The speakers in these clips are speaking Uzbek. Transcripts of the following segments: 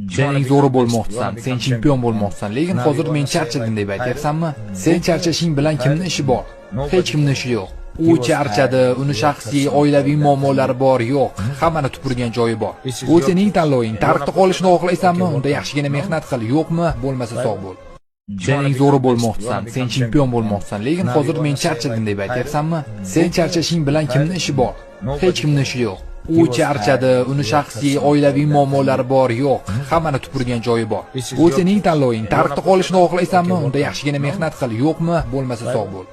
Sening zo'ri bo'lmoqsan, sen chempion bo'lmoqsan, lekin hozir men charchadim deb aytyapsanmi? Sen charchashing bilan kimning ishi bor? Hech kimning ishi yo'q. U charchadi, uni shaxsiy, oilaviy muammolari bor, yo'q. Hammani tupurgan joyi bor. Bu sening tanloving. Tarixda qolishni xohlaysanmi? Unda yaxshigina mehnat qil, yo'qmi? Bo'lmasa sog' bo'l. Sening zo'ri bo'lmoqsan, sen chempion bo'lmoqsan, lekin hozir men charchadim deb aytyapsanmi? Sen charchashing bilan kimning ishi bor? Hech kimning ishi yo'q. U charchadi, uni shaxsiy, oilaviy muammolari bor, yo'q. Hammani tupurgan joyi bor. Bu sening tanloving. Tarixda qolishni xohlaysanmi? Unda yaxshigina mehnat qil, yo'qmi? Bo'lmasa sog' bo'l.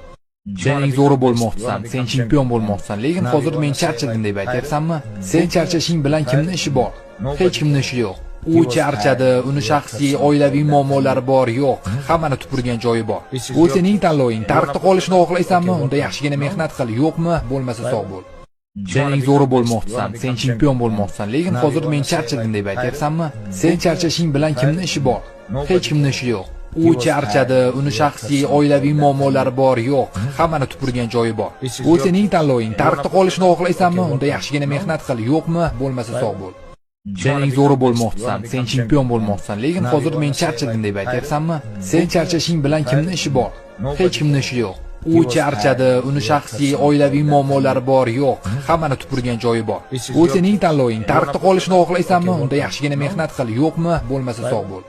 Sening zo'ri bo'lmoqsan, sen chempion bo'lmoqsan, lekin hozir men charchadim deb aytyapsanmi? Sen charchashing bilan kimning ishi bor? Hech kimning ishi yo'q. U charchadi, uni shaxsiy, oilaviy muammolari bor, yo'q. Hammani tupurgan joyi bor. Bu sening tanloving. Tarixda qolishni xohlaysanmi? Unda yaxshigina mehnat qil, yo'qmi? Bo'lmasa sog' bo'l. Sening zo'ri bo'lmoqsan, sen chempion bo'lmoqsan, lekin hozir men charchadim deb aytyapsanmi? Sen charchashing bilan kimning ishi bor? Hech kimning ishi yo'q. U charchadi, uni shaxsiy, oilaviy muammolari bor, yo'q. Hammani tupurgan joyi bor. Bu sening tanloving. Tarixda qolishni xohlaysanmi? Unda yaxshigina mehnat qil, yo'qmi? Bo'lmasa sog' bo'l. Sening zo'ri bo'lmoqsan, sen chempion bo'lmoqsan, lekin hozir men charchadim deb aytyapsanmi? Sen charchashing bilan kimning ishi bor? Hech kimning ishi yo'q. U charchadi, uni shaxsiy, oilaviy muammolari bor, yo'q. Hammani tupurgan joyi bor. Bu sening tanloving. Tarixda qolishni xohlaysanmi? Unda yaxshigina mehnat qil, yo'qmi? Bo'lmasa sog' bo'l.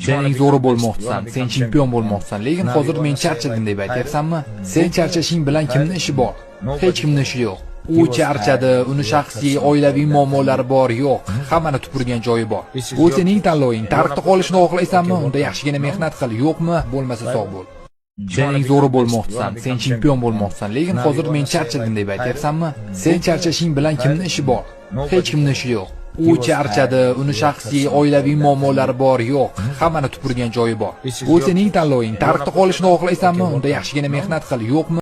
Sening zo'ri bo'lmoqsan, sen chempion bo'lmoqsan, lekin hozir men charchadim deb aytyapsanmi? Sen charchashing bilan kimning ishi bor? Hech kimning ishi yo'q. U charchadi, uni shaxsiy, oilaviy muammolari bor, yo'q. Hammani tupurgan joyi bor. Bu sening tanloving. Tarixda qolishni xohlaysanmi? Unda yaxshigina mehnat qil, yo'qmi? Bo'lmasa sog' bo'l. Sening zo'ri bo'lmoqsan, sen chempion bo'lmoqsan, lekin hozir men charchadim deb aytyapsanmi? Sen charchashing bilan kimning ishi bor? Hech kimning ishi yo'q. U charchadi, uni shaxsiy, oilaviy muammolari bor, yo'q. Hammani tupurgan joyi bor. Bu sening tanloving. Tarixda qolishni xohlaysanmi? Unda yaxshigina mehnat qil, yo'qmi?